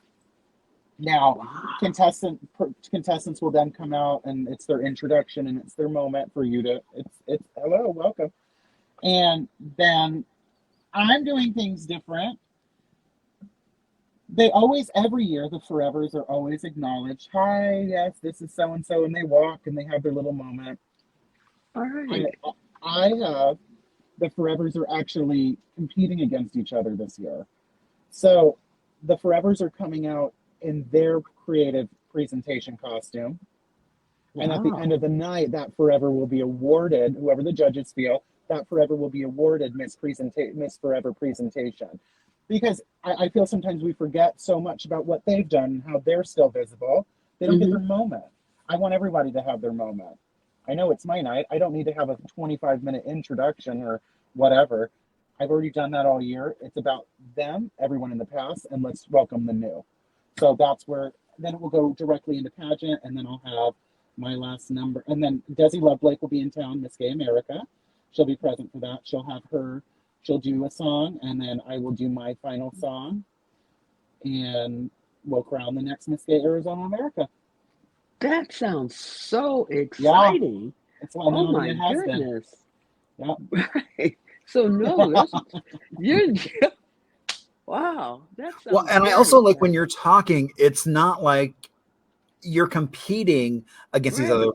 Speaker 3: Now, contestants will then come out, and it's their introduction, and it's their moment for you to, it's hello, welcome. And then I'm doing things different. They always, every year, the Forevers are always acknowledged. Hi, yes, this is so-and-so, and they walk, and they have their little moment.
Speaker 2: All right.
Speaker 3: I have, the Forevers are actually competing against each other this year. So the Forevers are coming out in their creative presentation costume. Wow. And at the end of the night, that Forever will be awarded, whoever the judges feel, that Forever will be awarded Miss Forever presentation. Because I feel sometimes we forget so much about what they've done and how they're still visible. They don't get their moment. I want everybody to have their moment. I know it's my night. I don't need to have a 25-minute introduction or whatever. I've already done that all year. It's about them, everyone in the past, and let's welcome the new. So that's where, then it will go directly into pageant, and then I'll have my last number. And then Desi Loveblake will be in town, Miss Gay America. She'll be present for that. She'll do a song, and then I will do my final song, and we'll crown the next Miss Gay Arizona America.
Speaker 2: That sounds so exciting.
Speaker 3: Yeah. It's what
Speaker 2: oh my goodness.
Speaker 3: Yeah.
Speaker 2: Right. So no, you're wow. That sounds
Speaker 1: well, and I also like when you're talking, it's not like you're competing against these other,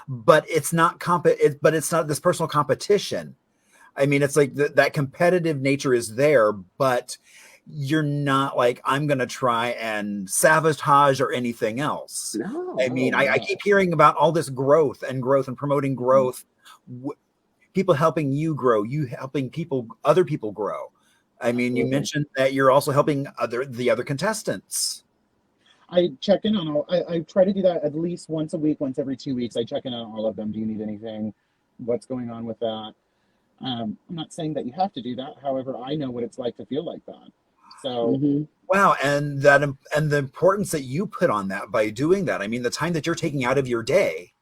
Speaker 1: but it's not but it's not this personal competition. I mean, it's like that competitive nature is there, but you're not like, I'm going to try and sabotage or anything else.
Speaker 2: No.
Speaker 1: I mean, I keep hearing about all this growth and promoting growth. people helping you grow, you helping other people grow. I mean, you
Speaker 2: Absolutely.
Speaker 1: mentioned that you're also helping the other contestants.
Speaker 3: I check in on all. I try to do that at least once a week, once every 2 weeks. I check in on all of them. Do you need anything? What's going on with that? I'm not saying that you have to do that. However, I know what it's like to feel like that. So
Speaker 1: Wow, and the importance that you put on that by doing that. I mean, the time that you're taking out of your day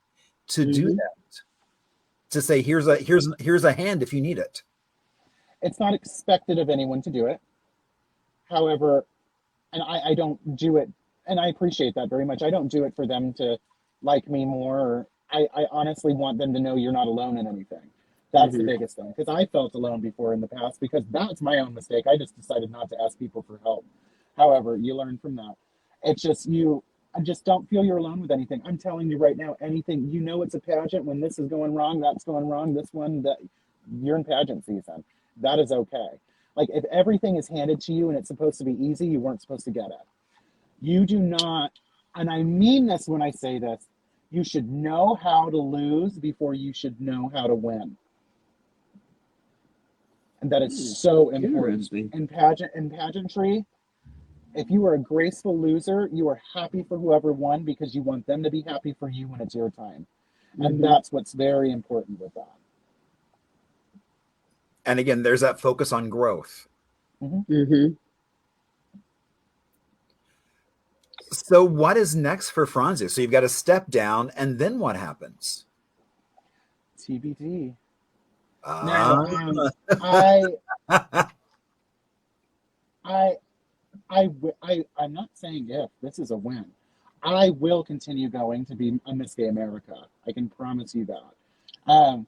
Speaker 1: to do that, to say here's a hand if you need it.
Speaker 3: it's not expected of anyone to do it. However, and I don't do it, and I appreciate that very much. I don't do it for them to like me more. Or I honestly want them to know you're not alone in anything. That's the biggest thing, because I felt alone before in the past, because that's my own mistake. I just decided not to ask people for help. However, you learn from that. It's just I just don't feel you're alone with anything. I'm telling you right now, anything, it's a pageant. When this is going wrong, that's going wrong. This one, that you're in pageant season. That is okay. Like, if everything is handed to you and it's supposed to be easy, you weren't supposed to get it. You do not, and I mean this when I say this, you should know how to lose before you should know how to win. And that is so important. In pageantry, if you are a graceful loser, you are happy for whoever won because you want them to be happy for you when it's your time. And that's what's very important with that.
Speaker 1: And again, there's that focus on growth. So what is next for Franzia? So you've got to step down, and then what happens?
Speaker 3: TBD.
Speaker 1: No,
Speaker 3: I'm not saying if. This is a win. I will continue going to be a Miss Gay America. I can promise you that.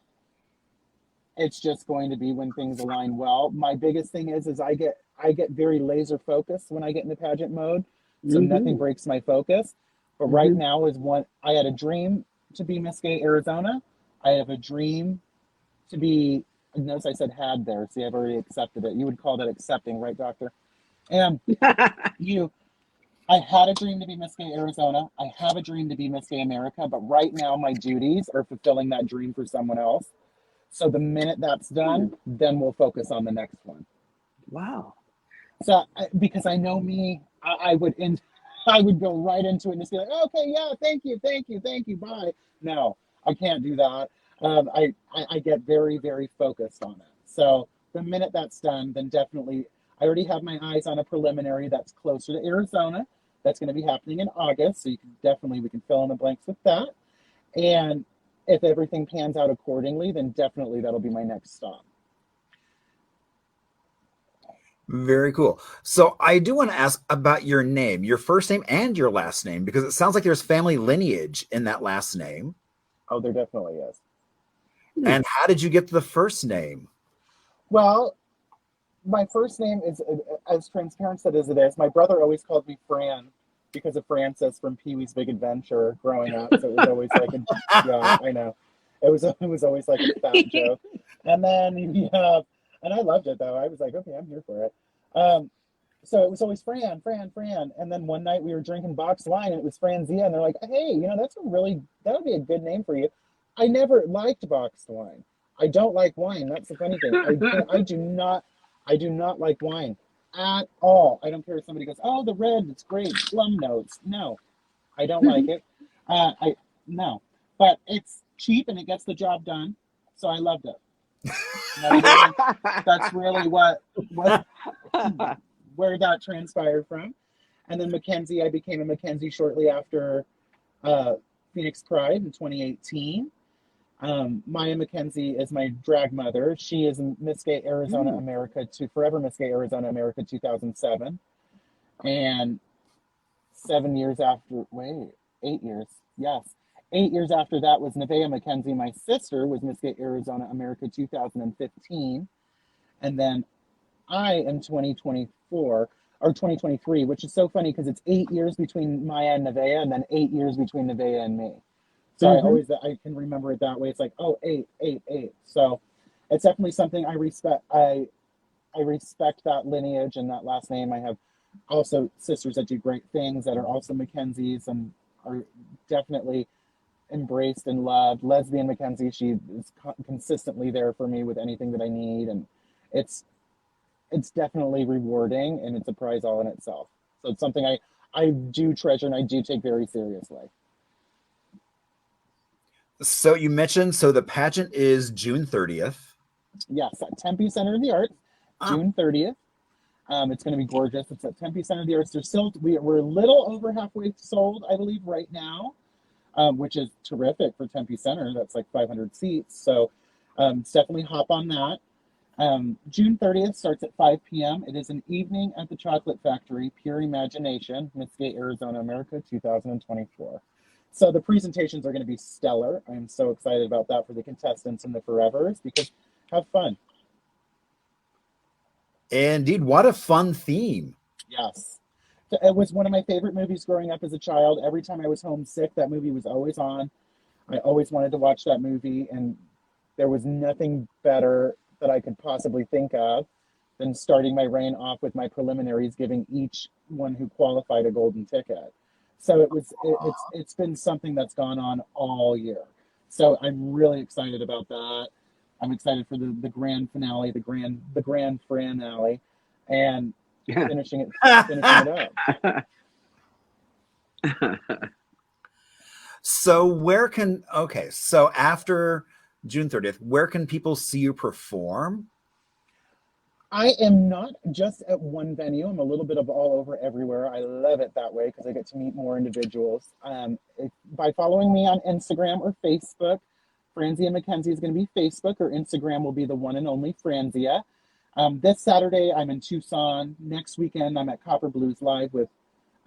Speaker 3: It's just going to be when things align well. My biggest thing is I get very laser focused when I get into pageant mode, so nothing breaks my focus. But right now is I had a dream to be Miss Gay Arizona. I have a dream to be. Notice I said had there. See, I've already accepted it. You would call that accepting, right, Doctor? And I had a dream to be Miss Gay Arizona. I have a dream to be Miss Gay America. But right now, my duties are fulfilling that dream for someone else. So the minute that's done, then we'll focus on the next one.
Speaker 2: Wow.
Speaker 3: So because I know me, I would go right into it and just be like, okay, yeah, thank you, bye. No, I can't do that. I get very, very focused on it. So the minute that's done, then definitely, I already have my eyes on a preliminary that's closer to Arizona. That's going to be happening in August. So we can fill in the blanks with that. And if everything pans out accordingly, then definitely that'll be my next stop.
Speaker 1: Very cool. So I do want to ask about your name, your first name and your last name, because it sounds like there's family lineage in that last name.
Speaker 3: Oh, there definitely is.
Speaker 1: And how did you get the first name?
Speaker 3: Well, my first name is as transparent as it is. My brother always called me Fran because of Francis from Pee-wee's Big Adventure growing up. So it was always like, yeah, I know. It was always like a fat joke. And then, and I loved it though. I was like, okay, I'm here for it. So it was always Fran. And then one night we were drinking boxed wine and it was Franzia. And they're like, hey, that would be a good name for you. I never liked boxed wine. I don't like wine. That's the funny thing. I do not like wine at all. I don't care if somebody goes, oh, the red, it's great, plum notes. No, I don't like it. No, but it's cheap and it gets the job done. So I loved it. That's really what where that transpired from. And then Mckenzie, I became a Mckenzie shortly after Phoenix Pride in 2018. Maya Mckenzie is my drag mother. She is Miss Gay Arizona America to Forever Miss Gay Arizona America 2007. And 8 years. Yes. 8 years after that was Nevaeh Mckenzie, my sister, was Miss Gay Arizona America 2015. And then I am 2024 or 2023, which is so funny because it's 8 years between Maya and Nevaeh and then 8 years between Nevaeh and me. So I can remember it that way. It's like, oh, 8. So it's definitely something I respect. I respect that lineage and that last name. I have also sisters that do great things that are also Mackenzies and are definitely embraced and loved. Lesbian Mckenzie, she is consistently there for me with anything that I need, and it's definitely rewarding, and it's a prize all in itself. So it's something I do treasure and I do take very seriously.
Speaker 1: So you mentioned, so the pageant is June 30th.
Speaker 3: Yes, at Tempe Center of the Arts, June 30th. It's going to be gorgeous. It's at Tempe Center of the Arts. There's still, we're a little over halfway sold, I believe, right now, which is terrific for Tempe Center. That's like 500 seats. So definitely hop on that. June 30th starts at 5 p.m. It is an evening at the Chocolate Factory, Pure Imagination, Midstate, Arizona, America, 2024. So the presentations are going to be stellar. I'm so excited about that for the contestants and the forevers, because have fun.
Speaker 1: Indeed, what a fun theme.
Speaker 3: Yes. It was one of my favorite movies growing up as a child. Every time I was homesick, that movie was always on. I always wanted to watch that movie, and there was nothing better that I could possibly think of than starting my reign off with my preliminaries, giving each one who qualified a golden ticket. So it's been something that's gone on all year. So I'm really excited about that. I'm excited for the grand finale, the grand finale, and finishing it up.
Speaker 1: So after June 30th, where can people see you perform?
Speaker 3: I am not just at one venue. I'm a little bit of all over everywhere. I love it that way because I get to meet more individuals. By following me on Instagram or Facebook, Franzia Mckenzie is going to be Facebook, or Instagram will be the one and only Franzia. This Saturday, I'm in Tucson. Next weekend, I'm at Copper Blues Live with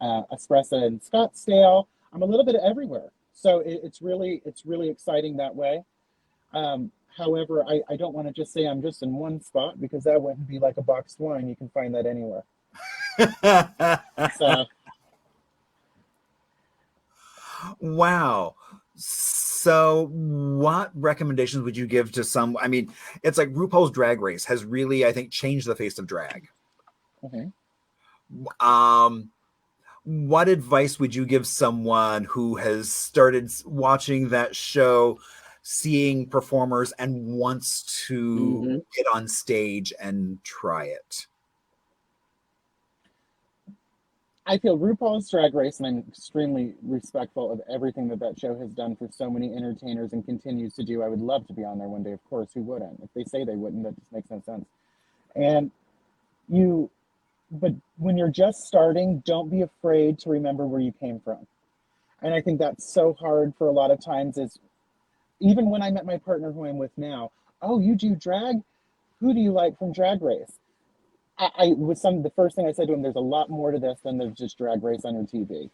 Speaker 3: Espresso in Scottsdale. I'm a little bit everywhere. So it's really exciting that way. However, I don't want to just say I'm just in one spot, because that wouldn't be like a boxed wine. You can find that anywhere. So.
Speaker 1: Wow. So what recommendations would you give to some, I mean, it's like RuPaul's Drag Race has really, I think, changed the face of drag.
Speaker 3: Okay.
Speaker 1: What advice would you give someone who has started watching that show, seeing performers, and wants to get on stage and try it?
Speaker 3: I feel RuPaul's Drag Race, and I'm extremely respectful of everything that show has done for so many entertainers and continues to do. I would love to be on there one day, of course. Who wouldn't? If they say they wouldn't, that just makes no sense. But when you're just starting, don't be afraid to remember where you came from. And I think that's so hard for a lot of times, is even when I met my partner who I'm with now, oh, you do drag? Who do you like from Drag Race? The first thing I said to him, there's a lot more to this than there's just Drag Race on your TV.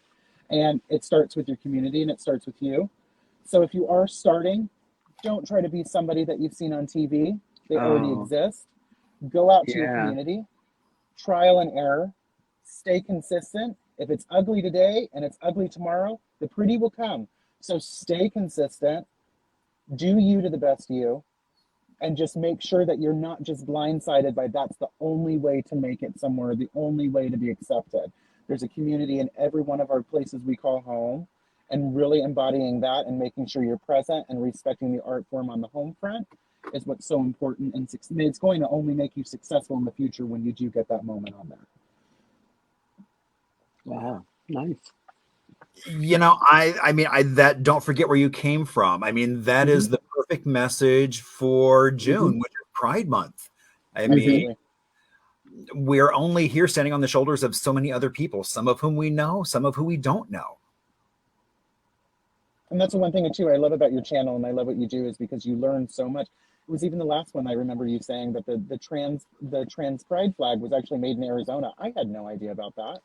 Speaker 3: And it starts with your community, and it starts with you. So if you are starting, don't try to be somebody that you've seen on TV. They already exist. Go out to your community, trial and error, stay consistent. If it's ugly today and it's ugly tomorrow, the pretty will come. So stay consistent, do you to the best you, and just make sure that you're not just blindsided by that's the only way to make it somewhere, the only way to be accepted. There's a community in every one of our places we call home, and really embodying that and making sure you're present and respecting the art form on the home front is what's so important. And it's going to only make you successful in the future when you do get that moment on there.
Speaker 2: Wow, nice.
Speaker 1: You know, I mean, that don't forget where you came from. I mean, that is the perfect message for June, which is Pride Month. I mean, we're only here standing on the shoulders of so many other people, some of whom we know, some of who we don't know.
Speaker 3: And that's the one thing too I love about your channel, and I love what you do, is because you learn so much. It was even the last one, I remember you saying that the trans pride flag was actually made in Arizona. I had no idea about that.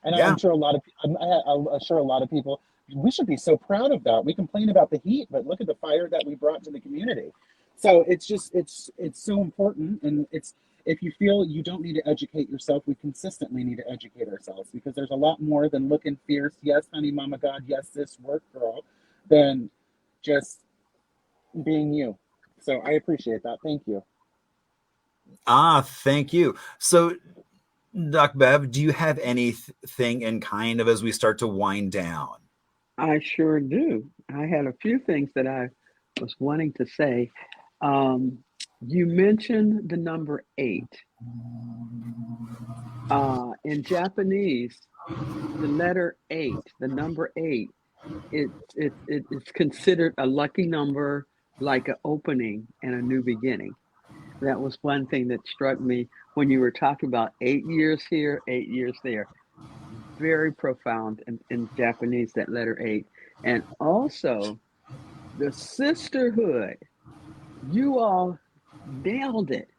Speaker 3: And I'm sure a lot of people, we should be so proud of that. We complain about the heat, but look at the fire that we brought to the community. So it's so important. And if you feel you don't need to educate yourself, we consistently need to educate ourselves, because there's a lot more than looking fierce. Yes, honey, mama, God, yes, this work, girl, than just being you. So I appreciate that. Thank you.
Speaker 1: Thank you. So, Doc Bev, do you have anything in kind of as we start to wind down?
Speaker 2: I sure do. I had a few things that I was wanting to say. You mentioned the number 8. In Japanese, the letter 8, the number 8, it's considered a lucky number, like an opening and a new beginning. That was one thing that struck me when you were talking about 8 years here, 8 years there. Very profound in Japanese, that letter 8. And also the sisterhood. You all nailed it.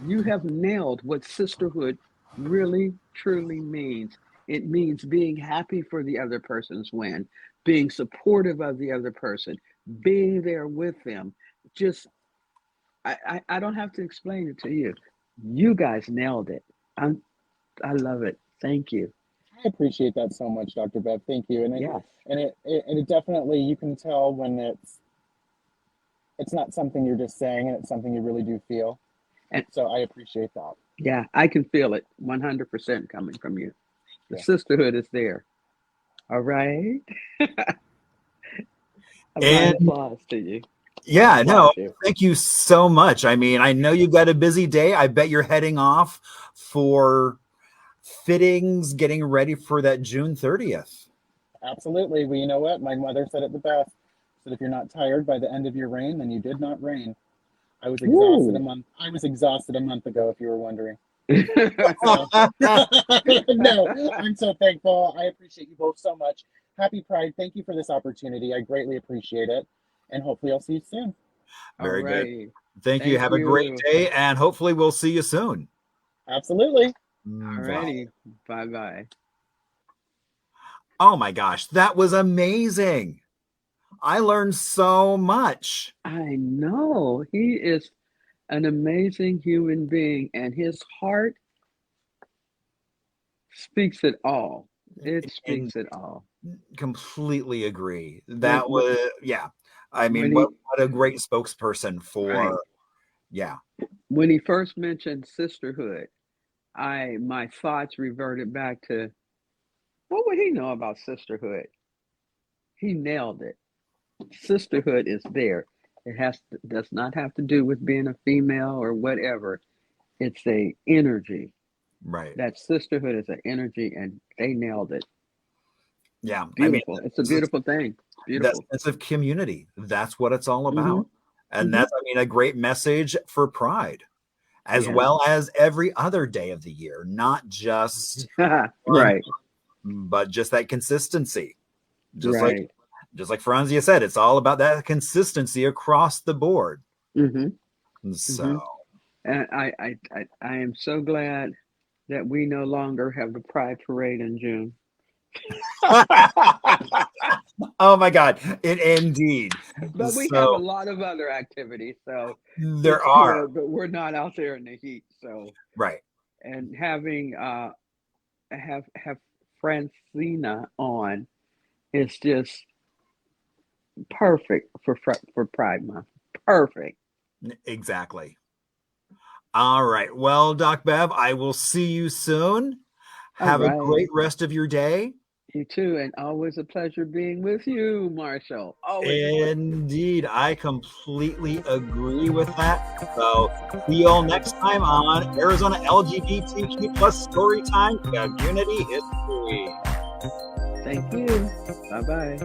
Speaker 2: You have nailed what sisterhood really, truly means. It means being happy for the other person's win, being supportive of the other person, being there with them. Just, I don't have to explain it to you. You guys nailed it. I love it. Thank you.
Speaker 3: I appreciate that so much, Dr. Bev. Thank you. And
Speaker 2: Yes.
Speaker 3: it definitely, you can tell when it's not something you're just saying, and it's something you really do feel.
Speaker 2: And
Speaker 3: so I appreciate that.
Speaker 2: yeah, I can feel it 100% coming from you. The
Speaker 3: Yeah.
Speaker 2: sisterhood is there. All right. A round
Speaker 1: And
Speaker 2: of applause to you.
Speaker 1: yeah, no,
Speaker 2: Applaud you.
Speaker 1: thank you so much. I mean, I know you've got a busy day. I bet you're heading off for fittings, getting ready for that June 30th.
Speaker 3: Absolutely. Well, you know what? My mother said it the best. Said if you're not tired by the end of your reign, then you did not reign. I was exhausted
Speaker 2: Woo.
Speaker 3: a month. I was exhausted a month ago, if you were wondering.
Speaker 2: Oh,
Speaker 3: No, I'm so thankful. I appreciate you both so much. Happy Pride. Thank you for this opportunity. I greatly appreciate it. And hopefully I'll see you soon.
Speaker 1: Very good.
Speaker 2: righty.
Speaker 1: Thank you.
Speaker 2: Thank
Speaker 1: Have a great
Speaker 2: you.
Speaker 1: day, and hopefully we'll see you soon.
Speaker 3: Absolutely.
Speaker 2: All righty. Bye-bye.
Speaker 1: Oh my gosh, that was amazing. I learned so much.
Speaker 2: I know. He is an amazing human being, and his heart speaks it all. It speaks it all.
Speaker 1: Completely agree. That
Speaker 2: When-
Speaker 1: was, yeah. I mean,
Speaker 2: when
Speaker 1: what a great spokesperson for,
Speaker 2: Right.
Speaker 1: yeah.
Speaker 2: When he first mentioned sisterhood, my thoughts reverted back to, what would he know about sisterhood? He nailed it. Sisterhood is there. It does not have to do with being a female or whatever. It's a energy.
Speaker 1: Right.
Speaker 2: That sisterhood is an energy, and they nailed it.
Speaker 1: Yeah.
Speaker 2: Beautiful.
Speaker 1: I mean,
Speaker 2: it's a beautiful thing.
Speaker 1: that
Speaker 2: Beautiful.
Speaker 1: sense of community. That's what it's all about. And
Speaker 2: Mhm.
Speaker 1: that's, I mean, a great message for Pride, as
Speaker 2: Yeah.
Speaker 1: well as every other day of the year, not just
Speaker 2: Right.
Speaker 1: but just that consistency. Just
Speaker 2: Right.
Speaker 1: like Franzia said, it's all about that consistency across the board.
Speaker 2: Mm-hmm.
Speaker 1: So
Speaker 2: And I am so glad that we no longer have the Pride Parade in June.
Speaker 1: oh my God, indeed.
Speaker 2: But we
Speaker 1: So,
Speaker 2: have a lot of other activities, so
Speaker 1: there
Speaker 2: it's
Speaker 1: are,
Speaker 2: good, but we're not out there in the heat. So,
Speaker 1: right.
Speaker 2: and having have Francina on is just perfect for Pride Month. Perfect.
Speaker 1: Exactly. All right. Well, Doc Bev, I will see you soon. Have
Speaker 2: All
Speaker 1: a
Speaker 2: right.
Speaker 1: great rest of your day.
Speaker 2: You too, and always a pleasure being with you, Marshall. Always a pleasure.
Speaker 1: Indeed. I completely agree with that. So see you all next time on Arizona LGBTQ plus Storytime Community History.
Speaker 2: Thank you. Bye-bye.